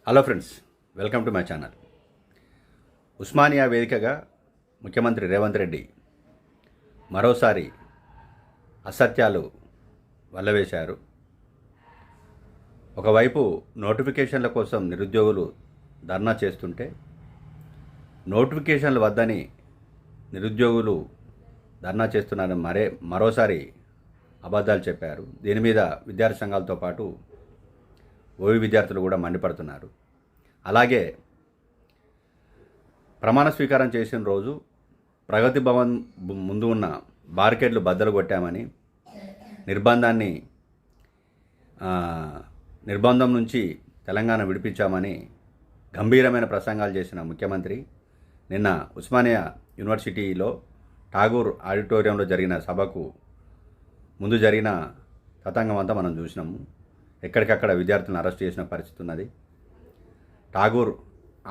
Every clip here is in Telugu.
Hello friends, welcome to my channel. Osmania వేదికగా ముఖ్యమంత్రి రేవంత్ రెడ్డి మరోసారి అసత్యాలు వల్లవేశారు. ఒకవైపు నోటిఫికేషన్ల కోసం నిరుద్యోగులు ధర్నా చేస్తుంటే నోటిఫికేషన్లు వద్దని నిరుద్యోగులు ధర్నా చేస్తున్నారని మరోసారి అబద్ధాలు చెప్పారు. దీని మీద విద్యార్థి సంఘాలతో పాటు ఓవి విద్యార్థులు కూడా మండిపడుతున్నారు. అలాగే ప్రమాణ స్వీకారం చేసిన రోజు ప్రగతి భవన్ ముందు ఉన్న బార్కెట్లు బద్దలు కొట్టామని, నిర్బంధం నుంచి తెలంగాణ విడిపించామని గంభీరమైన ప్రసంగాలు చేసిన ముఖ్యమంత్రి నిన్న ఉస్మానియా యూనివర్సిటీలో ఠాగూర్ ఆడిటోరియంలో జరిగిన సభకు ముందు జరిగిన తతంగం అంతా మనం చూసినాము. ఎక్కడికక్కడ విద్యార్థులను అరెస్ట్ చేసిన పరిస్థితి ఉన్నది. ఠాగూర్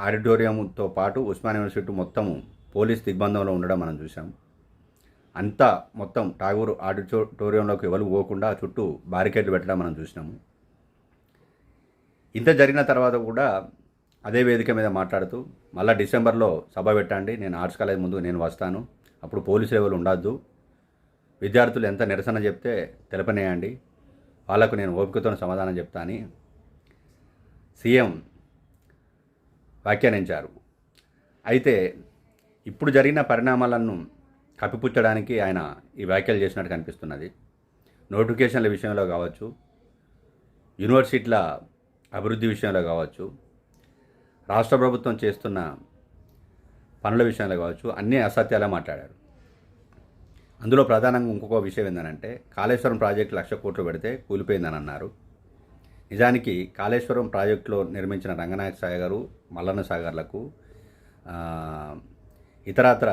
ఆడిటోరియంతో పాటు ఉస్మానియా యూనివర్సిటీ మొత్తము పోలీస్ దిగ్బంధంలో ఉండడం మనం చూసాం. అంతా మొత్తం ఠాగూర్ ఆడిటోరియంలోకి ఎవరు పోకుండా చుట్టూ బారికేడ్లు పెట్టడం మనం చూసినాము. ఇంత జరిగిన తర్వాత కూడా అదే వేదిక మీద మాట్లాడుతూ మళ్ళీ డిసెంబర్లో సభ పెట్టండి, నేను ఆర్ట్స్ కాలేజ్ ముందు నేను వస్తాను, అప్పుడు పోలీసులు ఎవరు ఉండొద్దు, విద్యార్థులు ఎంత నిరసన చెప్తే తెలపనేయండి, వాళ్లకు నేను ఓపికతో సమాధానం చెప్తా అని సీఎం వ్యాఖ్యానించారు. అయితే ఇప్పుడు జరిగిన పరిణామాలను కప్పిపుచ్చడానికి ఆయన ఈ వ్యాఖ్యలు చేసినట్టు కనిపిస్తున్నది. నోటిఫికేషన్ల విషయంలో కావచ్చు, యూనివర్సిటీల అభివృద్ధి విషయంలో కావచ్చు, రాష్ట్ర ప్రభుత్వం చేస్తున్న పనుల విషయంలో కావచ్చు, అన్నీ అసత్యాలే మాట్లాడారు. అందులో ప్రధానంగా ఇంకొక విషయం ఏంటంటే కాళేశ్వరం ప్రాజెక్టు 1,00,000 కోట్లు పెడితే కూలిపోయిందని అన్నారు. నిజానికి కాళేశ్వరం ప్రాజెక్టులో నిర్మించిన రంగనాయక సాగరు, మల్లన్న సాగర్లకు ఇతరత్ర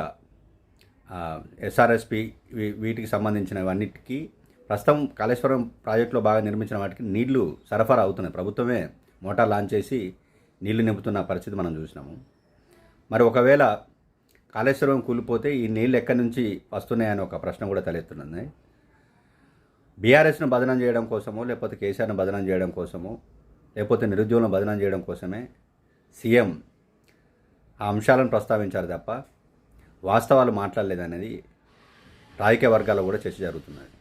ఎస్ఆర్ఎస్పి వీటికి సంబంధించినవన్నిటికీ ప్రస్తుతం కాళేశ్వరం ప్రాజెక్టులో బాగా నిర్మించిన వాటికి నీళ్లు సరఫరా అవుతున్నాయి. ప్రభుత్వమే మోటార్ లాంచ్ చేసి నీళ్లు నింపుతున్న పరిస్థితి మనం చూసినాము. మరి ఒకవేళ కాళేశ్వరం కూలిపోతే ఈ నీళ్ళు ఎక్కడి నుంచి వస్తున్నాయని ఒక ప్రశ్న కూడా తలెత్తున్నది. బీఆర్ఎస్ను బదనం చేయడం కోసమో, లేకపోతే కేసీఆర్ను బదనం చేయడం కోసమో, లేకపోతే నిరుద్యోగులను బదనం చేయడం కోసమే సీఎం ఆ అంశాలను ప్రస్తావించారు తప్ప వాస్తవాలు మాట్లాడలేదనేది రాజకీయ వర్గాల్లో కూడా చర్చ జరుగుతున్నది.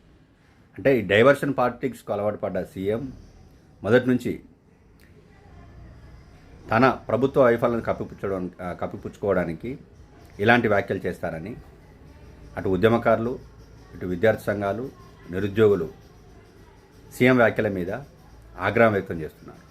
అంటే ఈ డైవర్షన్ పాలిటిక్స్కు అలవాటు పడ్డ సీఎం మొదటి నుంచి తన ప్రభుత్వ వైఫల్యాలను కప్పిపుచ్చుకోవడానికి ఇలాంటి వ్యాఖ్యలు చేస్తారని అటు ఉద్యమకారులు, ఇటు విద్యార్థి సంఘాలు, నిరుద్యోగులు సీఎం వ్యాఖ్యల మీద ఆగ్రహం వ్యక్తం చేస్తున్నారు.